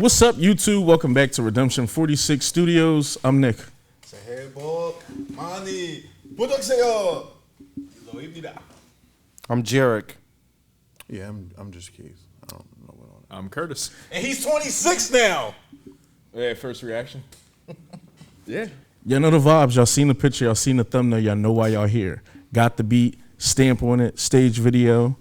What's up, YouTube? Welcome back to Redemption 46 Studios. I'm Nick. 새해 복 많이 받으세요. 일로입니다. I'm Jarek. Yeah, I'm just Keith. I don't know what on. I'm Curtis. And he's 26 now. Yeah, first reaction. Yeah. Y'all know the vibes. Y'all seen the picture. Y'all seen the thumbnail. Y'all know why y'all here. Got the beat, stamp on it, stage video.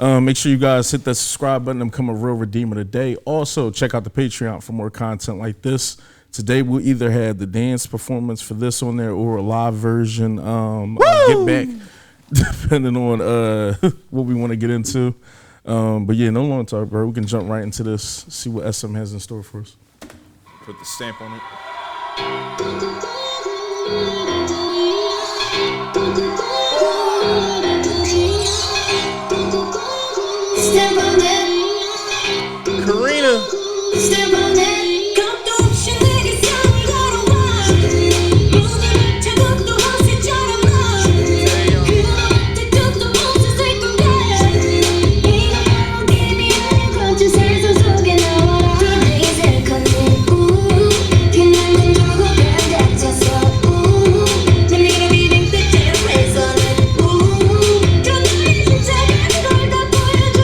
Make sure you guys hit that subscribe button and become a real redeemer today. Also, check out the Patreon for more content like this. Today, we'll either have the dance performance for this on there or a live version. I'll get back depending on what we want to get into. But yeah, no long talk, bro. We can jump right into this, see what SM has in store for us. Put the stamp on it. Step on it. Karina. Step on it. 겁도 없이 내게 손을 걸어와. 모두를 자극도 허세처럼 나. 그렇게 뜻도 없이 쓸 건데. 이거 기미한 거친 세상 속에 나와라. 내게 생각하는 그냥 넌 두고 간 닥쳤어. 난 네가 비빙 때 왼손을 그런 너의 진짜 걸 다 보여줘.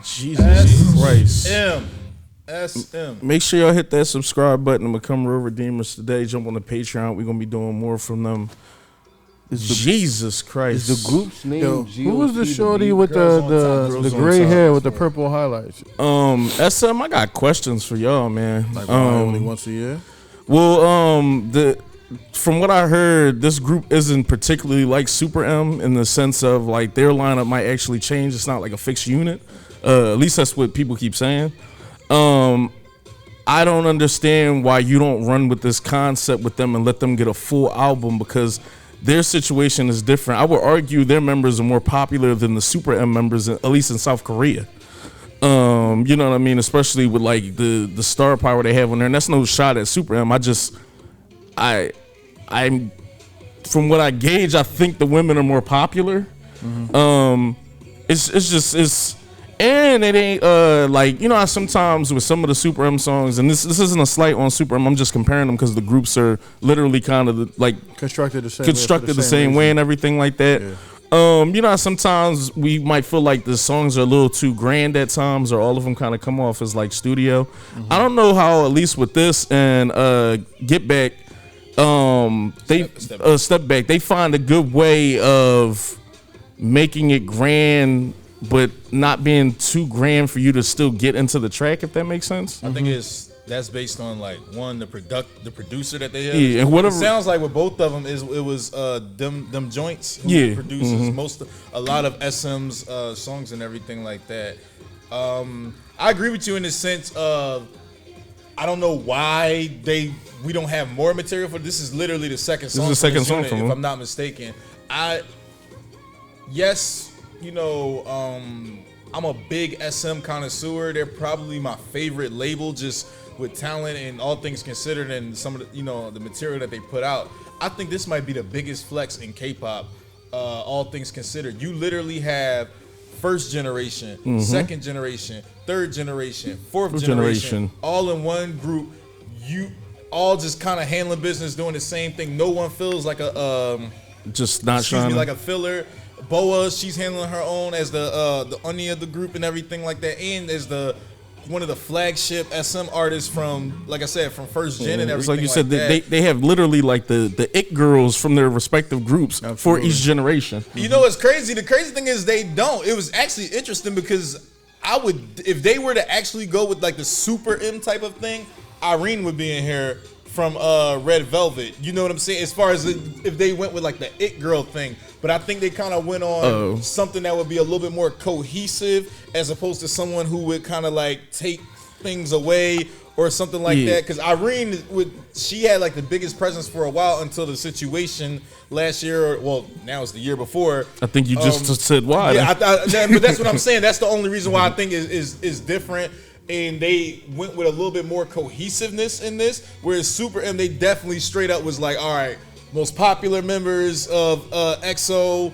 Jesus Christ. SM. Make sure y'all hit that subscribe button and become real redeemers today. Jump on the Patreon. We're going to be doing more from them. Jesus Christ. Is the group's name Yo, who was the shorty with the gray hair with the purple highlights? SM, I got questions for y'all, man. Like only once a year. Well, from what I heard, this group isn't particularly like Super M in the sense of like their lineup might actually change. It's not like a fixed unit. At least that's what people keep saying. I don't understand why you don't run with this concept with them and let them get a full album, because their situation is different. I would argue their members are more popular than the Super M members, at least in South Korea. You know what I mean? Especially with like the star power they have on there. And that's no shot at Super M. I'm from what I gauge, I think the women are more popular. And it ain't like, you know how sometimes with some of the Super M songs, and this isn't a slight on Super M, I'm just comparing them because the groups are literally kind of like Constructed the same way and everything like that. Yeah. You know how sometimes we might feel like the songs are a little too grand at times, or all of them kind of come off as like studio. I don't know how, at least with this and Get Back, Step Back, they find a good way of making it grand but not being too grand for you to still get into the track, if that makes sense. I think that's based on like one, the producer that they have. Yeah, and whatever. It sounds like with both of them it was them joints who Yeah. produces a lot of SM's songs and everything like that. I agree with you in the sense of I don't know why we don't have more material for this. Is literally the second song. This is the second this song unit, from if them. I'm not mistaken. You know, I'm a big SM connoisseur. They're probably my favorite label, just with talent and all things considered, and some of the, you know, the material that they put out. I think this might be the biggest flex in K-pop, all things considered. You literally have first generation, second generation, third generation, fourth generation, all in one group. You all just kind of handling business, doing the same thing. No one feels like Just not shining. like a filler. Boa, she's handling her own as the onion of the group and everything like that, and as one of the flagship SM artists from, like I said, from first gen and everything. It's like you said, that. they have literally like the it girls from their respective groups for each generation. You know what's crazy? The crazy thing is they don't. It was actually interesting because I would, if they were to actually go with like the Super M type of thing, Irene would be in here from Red Velvet. You know what I'm saying? As far as if they went with like the it girl thing. But I think they kind of went on something that would be a little bit more cohesive, as opposed to someone who would kind of like take things away or something like that. Because Irene, she had like the biggest presence for a while until the situation last year, well, now it's the year before. I think you just said why. Yeah, but that's what I'm saying. That's the only reason why I think is different. And they went with a little bit more cohesiveness in this, whereas Super M, they definitely straight up was like, all right, most popular members of EXO,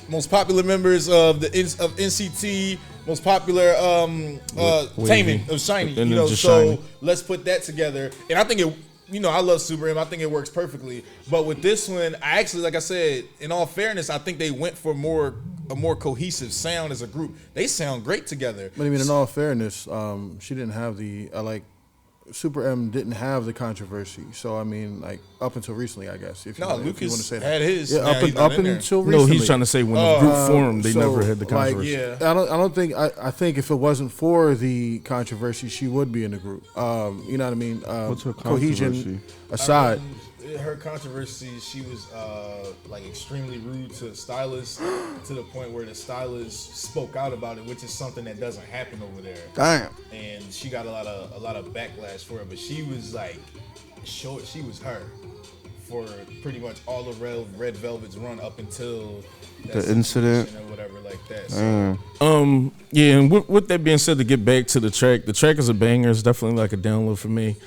most popular members of NCT, most popular Taemin of Shiny. And You know, just so Shiny. let's put that together. And I think it. You know, I love Super M. I think it works perfectly. But with this one, I actually, like I said, in all fairness, I think they went for a more cohesive sound as a group. They sound great together. But I mean, in all fairness, she didn't have Super M didn't have the controversy. So I mean, like up until recently, I guess. If you want to say that. had his. Yeah, Now he's not up in there. until No, recently. he's trying to say when the group formed, they never had the controversy. yeah. I don't think. I think if it wasn't for the controversy, she would be in the group. You know what I mean? What's her cohesion controversy? aside? Her controversy, she was like extremely rude to the stylist to the point where the stylist spoke out about it, which is something that doesn't happen over there. Damn. And she got a lot of backlash for it, but she was like, she was her for pretty much all of Red Velvet's run up until that The incident. situation or whatever like that. So, Yeah, and with that being said, to get back to the track is a banger. It's definitely like a download for me.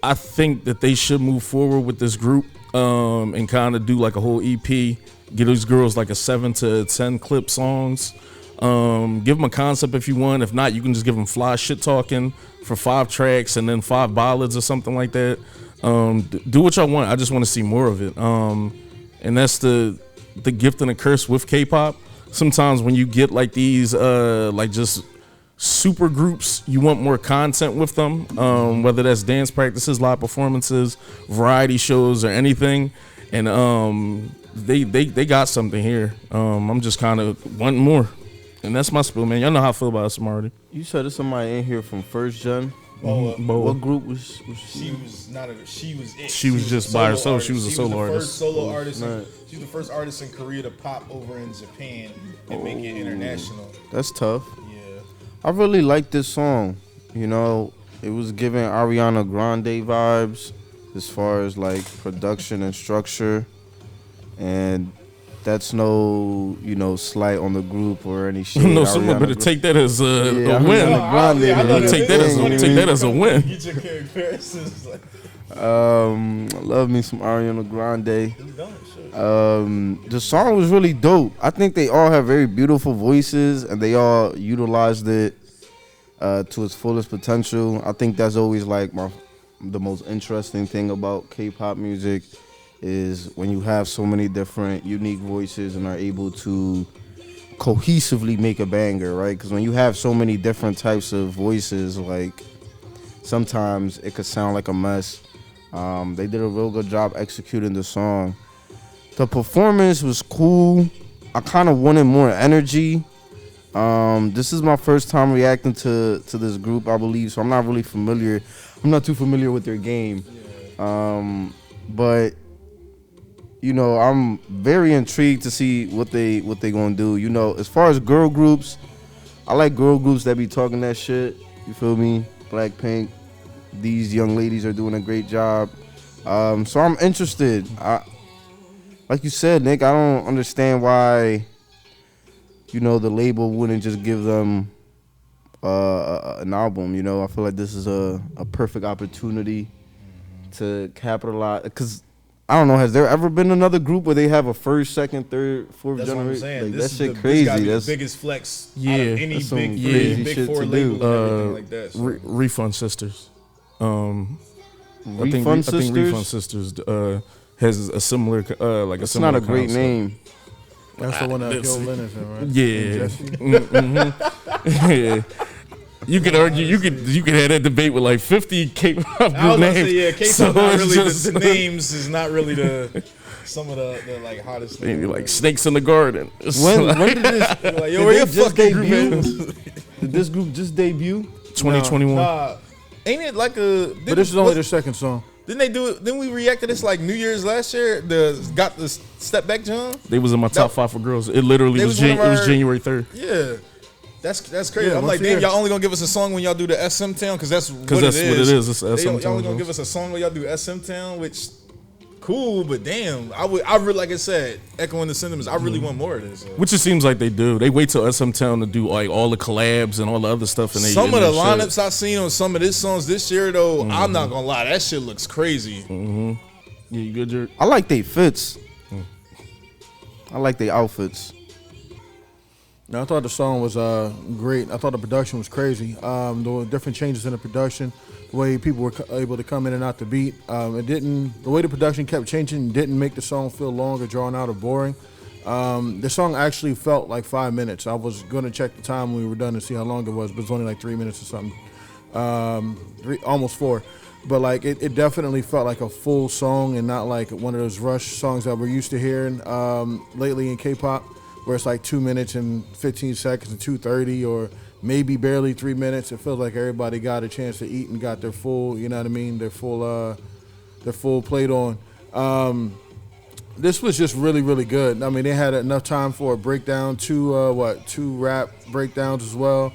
I think that they should move forward with this group and kind of do like a whole EP. Give these girls like a 7 to 10 clip songs. Give them a concept if you want. If not, you can just give them fly shit talking for 5 tracks and then 5 ballads or something like that. Do what y'all want. I just want to see more of it. And that's the gift and the curse with K-pop. Sometimes when you get like these like just super groups, you want more content with them, whether that's dance practices, live performances, variety shows, or anything. And they got something here. I'm just kind of wanting more. And that's my spiel, man. Y'all know how I feel about SM already. You said there's somebody in here from first gen. Boa. What group was She was not a. She was it. She was just by herself. She was a solo the artist. First solo artist. Right. She was the first artist in Korea to pop over in Japan and make it international. That's tough. Yeah. I really like this song. You know, it was giving Ariana Grande vibes as far as like production and structure, and that's no, slight on the group or any shit. No, someone better take that as a win. Grande, I love Take that as a win. Get your comparisons. Like, love me some Ariana Grande. he's done it, shit. The song was really dope. I think they all have very beautiful voices, and they all utilized it to its fullest potential. I think that's always like the most interesting thing about K-pop music is when you have so many different unique voices and are able to cohesively make a banger, right? Because when you have so many different types of voices, like sometimes it could sound like a mess. They did a real good job executing the song. The performance was cool. I kind of wanted more energy. This is my first time reacting to this group, I believe, so I'm not too familiar with their game. But I'm very intrigued to see what they gonna do. As far as girl groups, I like girl groups that be talking that shit. You feel me? Blackpink. These young ladies are doing a great job. So I'm interested. Like you said, Nick, I don't understand why, the label wouldn't just give them an album. I feel like this is a perfect opportunity to capitalize. Because, I don't know, has there ever been another group where they have a first, second, third, fourth That's what I'm generation? saying. Like, This that is shit the, crazy. This gotta be That's the biggest flex out Yeah, of any that's some big crazy big shit four to label do. and everything like that. So. Refund Sisters. Refund I think Refund Sisters. Sisters has a similar like a It's similar not a great concept. name. That's the one that That's- Gil Lennon said, right? Yeah. Yeah. You could argue, you could have that debate with like 50 K-pop I was group about to names. say, yeah, K-pop So not it's really just- the names is not really some of the like hottest Maybe things. like Snakes in the Garden. It's When like did this? Like, yo, Did where they your just fucking group debut? is? Did this group just debut? 2021. Nah, ain't it like a? But this is only their second song. Didn't they do it? Didn't we react to this like New Year's last year? Got the Step Back John? They was in my top 5 for girls. It literally They was, was one of it was our- January 3rd. Yeah. That's crazy. Yeah, I'm once like, a damn, year. y'all only gonna give us a song when y'all do the SM Town? Because that's what Because that's it what is. it is. It's SM Y'all Town. only gonna give us a song when y'all do SM Town, which cool, but damn, I really, like I said, echoing the sentiments, I really want more of this. Which it seems like they do. They wait till SM Town to do like all the collabs and all the other stuff. And Some of the shit. lineups I've seen on some of these songs this year, though, I'm not gonna lie, that shit looks crazy. Yeah, you good, Jerk? I like they fits. I like they outfits. No, I thought the song was great. I thought the production was crazy. There were different changes in the production, the way people were able to come in and out the beat. The way the production kept changing didn't make the song feel long or drawn out or boring. The song actually felt like 5 minutes. I was going to check the time when we were done to see how long it was, but it's only like 3 minutes or something. Almost 4. But like it definitely felt like a full song and not like one of those rush songs that we're used to hearing lately in K-pop, where it's like 2 minutes and 15 seconds and 2:30 or maybe barely 3 minutes. It feels like everybody got a chance to eat and got their full, you know what I mean, their full plate on. This was just really, really good. I mean, they had enough time for a breakdown, two rap breakdowns as well.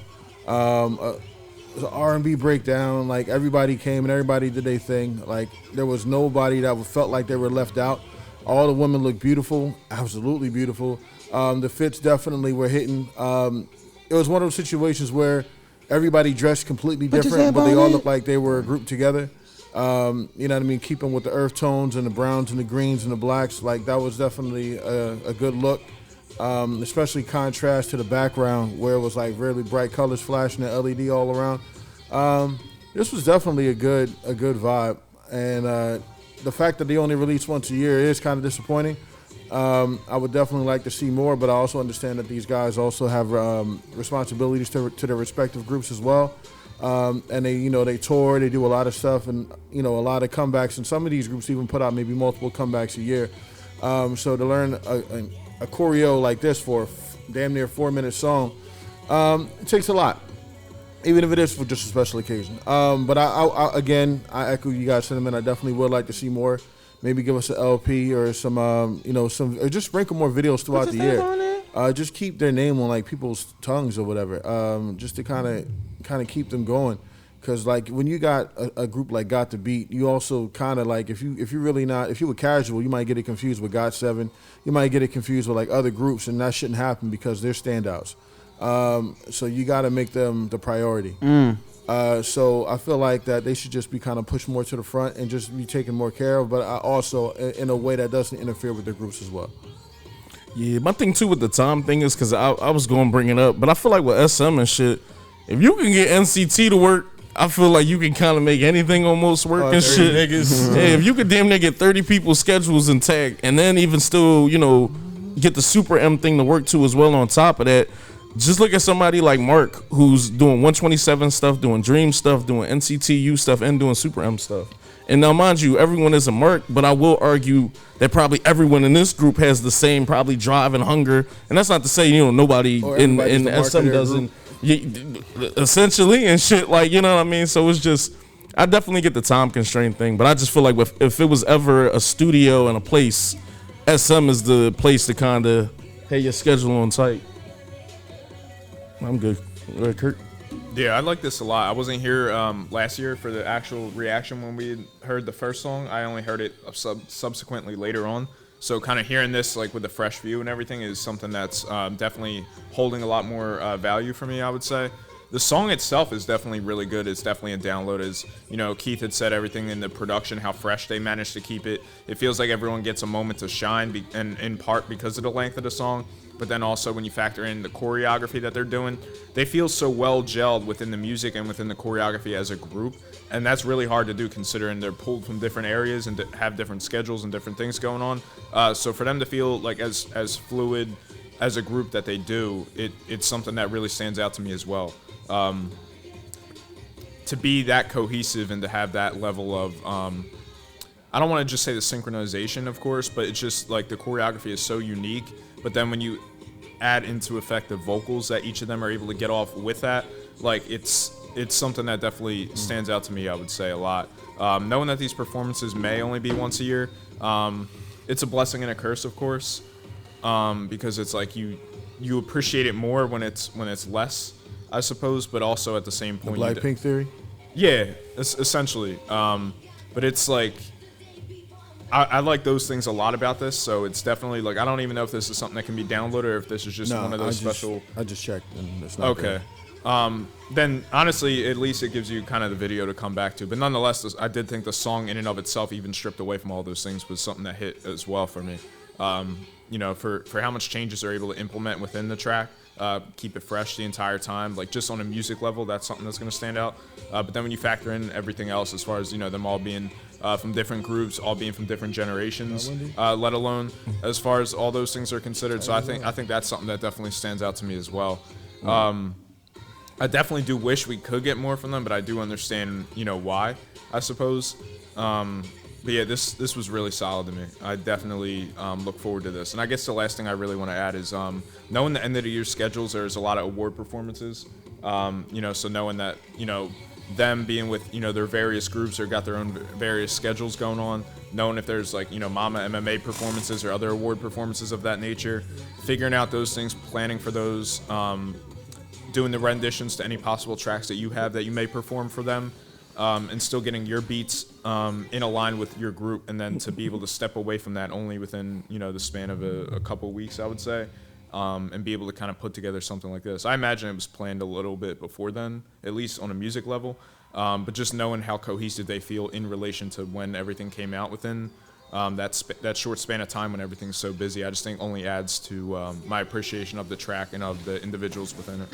It was an R&B breakdown. Like, everybody came and everybody did their thing. Like, there was nobody that felt like they were left out. All the women looked beautiful, absolutely beautiful. The fits definitely were hitting. It was one of those situations where everybody dressed completely different, but they all looked like they were grouped together. You know what I mean? Keeping with the earth tones and the browns and the greens and the blacks. Like, that was definitely a good look. Especially contrast to the background where it was like really bright colors flashing and LED all around. This was definitely a good vibe. And the fact that they only release once a year is kind of disappointing. I would definitely like to see more, but I also understand that these guys also have responsibilities to their respective groups as well. And they tour, they do a lot of stuff, and a lot of comebacks. And some of these groups even put out maybe multiple comebacks a year. So to learn a choreo like this for a damn near 4 minute song, it takes a lot. Even if it is for just a special occasion. But again, I echo you guys' sentiment. I definitely would like to see more. Maybe give us an LP or some, or just sprinkle more videos throughout the year. Just keep their name on like people's tongues or whatever. Just to kind of keep them going. Because like when you got a group like Got the Beat, you also kind of like if you were casual, you might get it confused with Got7. You might get it confused with like other groups, and that shouldn't happen because they're standouts. So you got to make them the priority. So I feel like that they should just be kind of pushed more to the front and just be taken more care of, but also in a way that doesn't interfere with their groups as well. Yeah, my thing too with the time thing is because I was going to bring it up, but I feel like with SM and shit, if you can get NCT to work, I feel like you can kind of make anything almost work and shit. Niggas. Hey, if you could damn near get 30 people's schedules intact and then even still, get the Super M thing to work too as well on top of that. Just look at somebody like Mark, who's doing 127 stuff, doing Dream stuff, doing NCTU stuff, and doing Super M stuff. And now, mind you, everyone isn't Mark, but I will argue that probably everyone in this group has the same probably drive and hunger. And that's not to say, nobody in SM doesn't, essentially, and shit, like, you know what I mean? So it's just, I definitely get the time constraint thing, but I just feel like if it was ever a studio and a place, SM is the place to kind of have your schedule on tight. I'm good. Go ahead, Kurt. Yeah, I like this a lot. I wasn't here last year for the actual reaction when we heard the first song. I only heard it subsequently later on. So kind of hearing this like with a fresh view and everything is something that's definitely holding a lot more value for me, I would say. The song itself is definitely really good. It's definitely a download. As Keith had said, everything in the production, how fresh they managed to keep it. It feels like everyone gets a moment to shine, and in part because of the length of the song. But then also when you factor in the choreography that they're doing, they feel so well gelled within the music and within the choreography as a group. And that's really hard to do considering they're pulled from different areas and have different schedules and different things going on. So for them to feel like as fluid as a group that they do, it's something that really stands out to me as well. To be that cohesive and to have that level of, I don't want to just say the synchronization, of course, but it's just like the choreography is so unique. But then when you add into effect the vocals that each of them are able to get off with that, like it's something that definitely stands out to me, I would say, a lot. Knowing that these performances may only be once a year, it's a blessing and a curse, of course, because it's like you appreciate it more when it's less, I suppose, but also at the same point. The Blackpink theory? Yeah, essentially. But it's like, I like those things a lot about this, so it's definitely like, I don't even know if this is something that can be downloaded or if this is just one of those special. I just checked and it's not okay. Then honestly, at least it gives you kind of the video to come back to. But nonetheless, I did think the song in and of itself, even stripped away from all those things, was something that hit as well for me. For how much changes they're able to implement within the track, keep it fresh the entire time. Like just on a music level, that's something that's going to stand out. But then when you factor in everything else, as far as them all being from different groups, all being from different generations, let alone as far as all those things are considered. So I think that's something that definitely stands out to me as well. I definitely do wish we could get more from them, but I do understand why, I suppose. But yeah, this was really solid to me. I definitely look forward to this. And I guess the last thing I really want to add is knowing the end of the year schedules, there's a lot of award performances. So knowing that, them being with, their various groups or got their own various schedules going on, knowing if there's like, Mama MMA performances or other award performances of that nature, figuring out those things, planning for those, doing the renditions to any possible tracks that you have that you may perform for them. And still getting your beats in a line with your group, and then to be able to step away from that only within the span of a couple weeks, I would say, and be able to kind of put together something like this. I imagine it was planned a little bit before then, at least on a music level, but just knowing how cohesive they feel in relation to when everything came out within that short span of time when everything's so busy, I just think only adds to my appreciation of the track and of the individuals within it.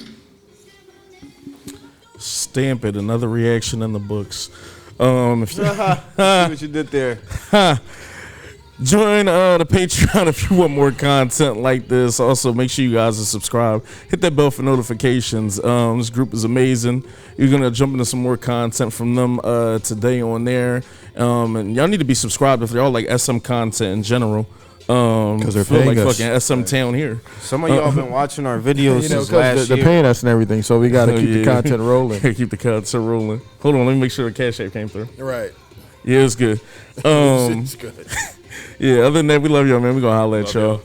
Stamp it. Another reaction in the books. If you, See what you did there. join the Patreon if you want more content like this. Also, make sure you guys are subscribed. Hit that bell for notifications. This group is amazing. You're gonna jump into some more content from them today on there. And y'all need to be subscribed if y'all like SM content in general. 'Cause they're feel like paying us. fucking SM Town here. Some of y'all been watching our videos You know, since last because they're year. paying us and everything, so we got to Oh, keep the yeah. content rolling. Keep the content rolling. Hold on, let me make sure the cash app came through. Right. Yeah, it's good. It's good. Yeah, other than that, we love y'all, man. We gonna holla at y'all.